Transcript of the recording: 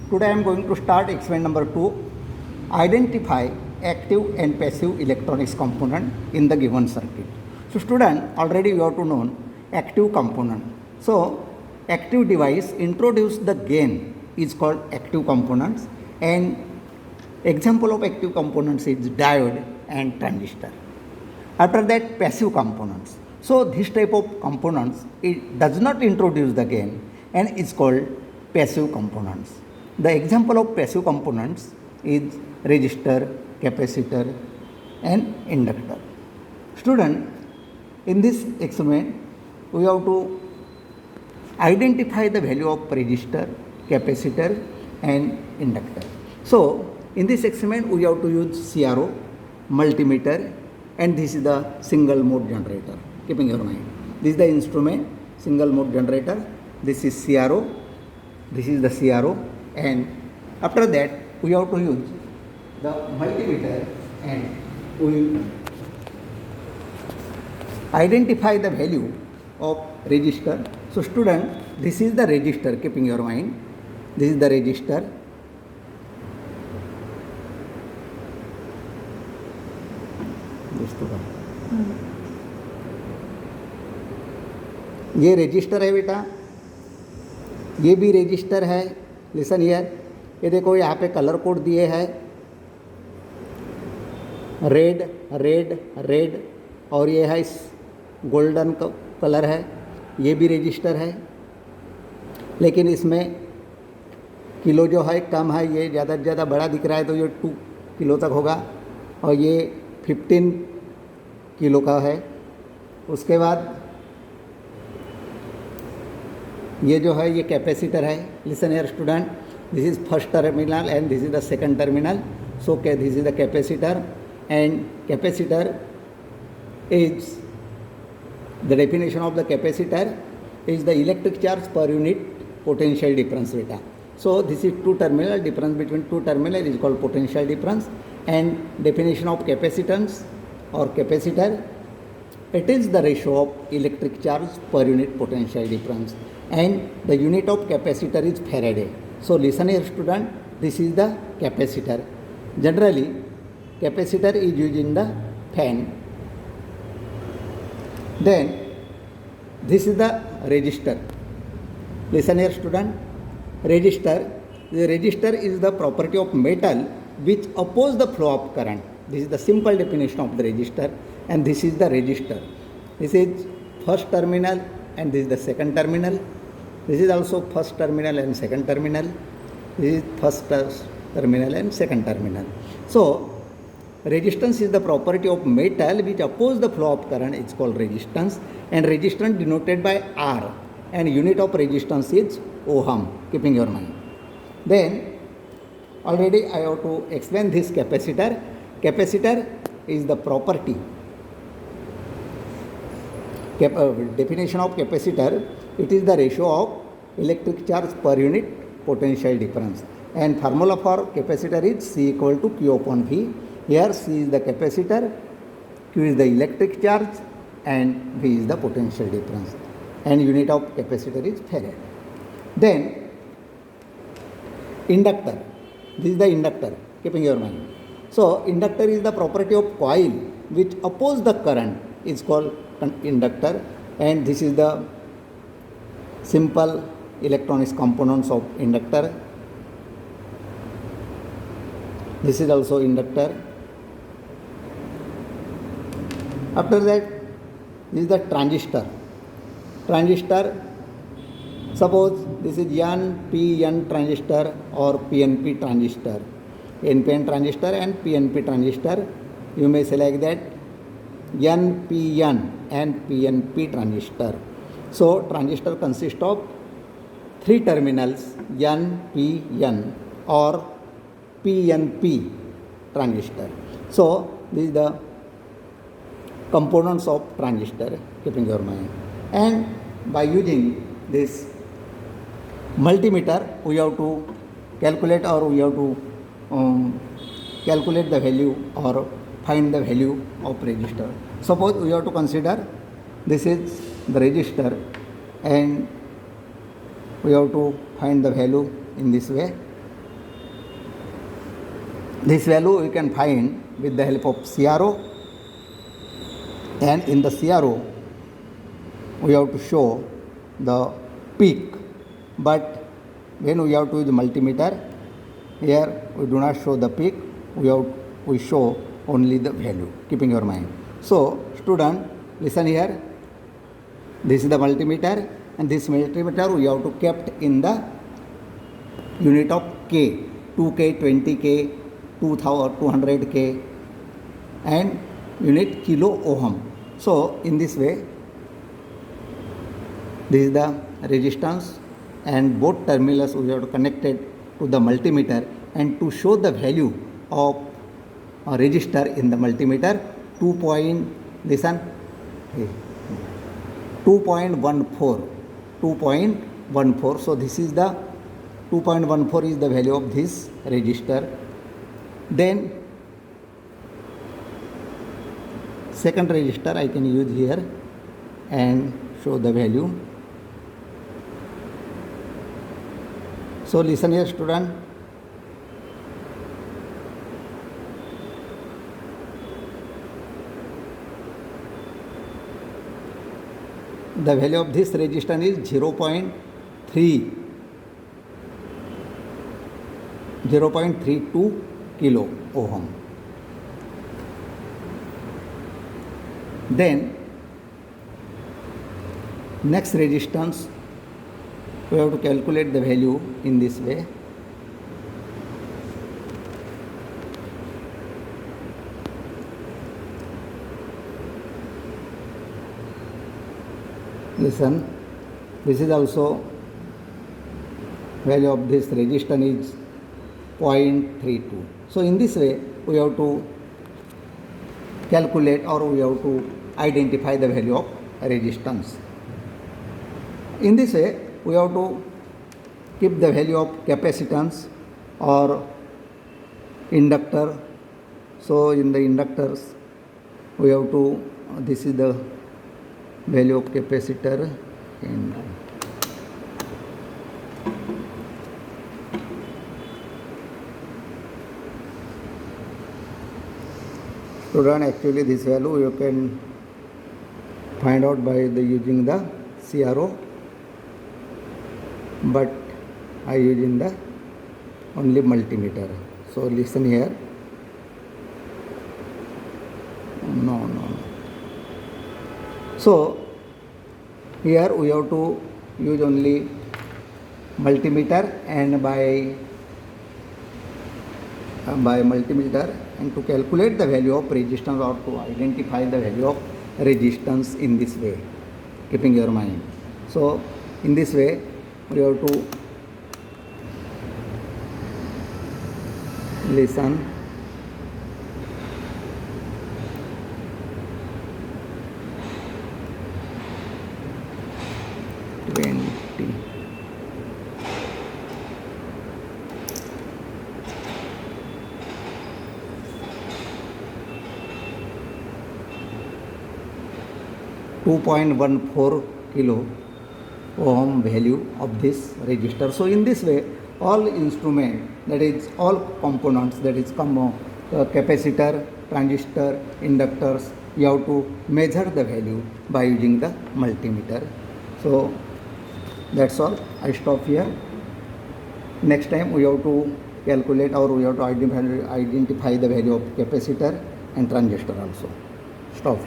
Today I am going to start experiment number 2. Identify active and passive electronics component in the given circuit. So student, already you have to know active component. So active device introduce the gain is called active components, and example of active components is diode and transistor. After that, passive components. So this type of components, it does not introduce the gain and is called passive components. The example of passive components is resistor, capacitor and inductor. Student, in this experiment we have to identify the value of resistor, capacitor and inductor. So in this experiment we have to use CRO, multimeter, and this is the single mode generator. Keeping your mind, this is the instrument, single mode generator, this is CRO, this is the CRO, and after that we have to use the multimeter and we will identify the value of resistor. So student, this is the resistor, keeping your mind, this is the resistor. ये register है बेटा, ये भी register है. Listen here, ये देखो यहाँ पे कलर कोड दिए हैं, रेड रेड रेड, और ये है गोल्डन कलर है. ये भी रजिस्टर है, लेकिन इसमें किलो जो है कम है, ये ज़्यादा से ज़्यादा बड़ा दिख रहा है तो ये 2 किलो तक होगा, और ये 15 किलो का है. उसके बाद ये जो है ये कैपेसिटर है. Listen here student, this is first terminal and this is the second terminal. So this is the capacitor, and capacitor is the definition of the capacitor is the electric charge per unit potential difference बेटा. So this is 2 terminal, difference between 2 terminal is called potential difference, and definition of capacitance or capacitor, it is the ratio of electric charge per unit potential difference, and the unit of capacitor is Faraday. So listen here student, this is the capacitor. Generally capacitor is used in the fan. Then this is the resistor. Listen here student, resistor, the resistor is the property of metal which oppose the flow of current. This is the simple definition of the resistor, and this is the resistor. This is first terminal and this is the second terminal. This is also first terminal and second terminal. This is first terminal and second terminal. So resistance is the property of metal which oppose the flow of current. It's called resistance, and resistance denoted by R, and unit of resistance is ohm, keeping your mind. Then already I have to explain this capacitor. Capacitor is the property, definition of capacitor, it is the ratio of electric charge per unit potential difference, and formula for capacitor is C equal to Q upon V. Here C is the capacitor, Q is the electric charge, and V is the potential difference, and unit of capacitor is Farad. Then inductor, this is the inductor, keeping your mind. So inductor is the property of coil which oppose the current, is called inductor, and this is the simple electronics components of inductor. This is also inductor. After that, this is the transistor. Transistor, suppose this is NPN transistor or PNP transistor, NPN transistor and PNP transistor. You may say like that, NPN and PNP transistor. So transistor consists of 3 terminals, NPN or PNP transistor. So this is the components of transistor, keeping your mind. And by using this multimeter we have to calculate, or we have to calculate the value or find the value of resistor. Suppose we have to consider this is the resistor, and we have to find the value in this way. This value you can find with the help of CRO, and in the CRO we have to show the peak, but when we have to use multimeter, here we do not show the peak, we show only the value, keeping your mind. So student, listen here, this is the multimeter, and this multimeter we have to kept in the unit of K, 2K, 20K, 200K, and unit kilo ohm. So in this way, this is the resistance, and both terminals we have to connect it to the multimeter, and to show the value of a resistor in the multimeter, 2.14, 2.14. So this is the 2.14 is the value of this resistor. Then second resistor I can use here and show the value. So listen here, student. The value of this resistance is 0.32 kilo ohm. Then next resistance we have to calculate the value in this way. Listen, this is also value of this resistance is 0.32. So in this way we have to calculate, or we have to identify the value of resistance. In this way we have to keep the value of capacitance or inductor. So in the inductors we have to, this is the value of capacitor, and student, actually this value you can find out by using the CRO, but I using the only multimeter. So listen here. No. So here we have to use only multimeter, and by multimeter, and to calculate the value of resistance, or to identify the value of resistance in this way, keeping your mind. So in this way we have to listen. .14 kilo ohm value of this resistor. So in this way all instrument, that is all components, that is capacitor, transistor, inductors, you have to measure the value by using the multimeter. So that's all. I stop here. Next time we have to calculate, or we have to identify the value of capacitor and transistor also. Stop here.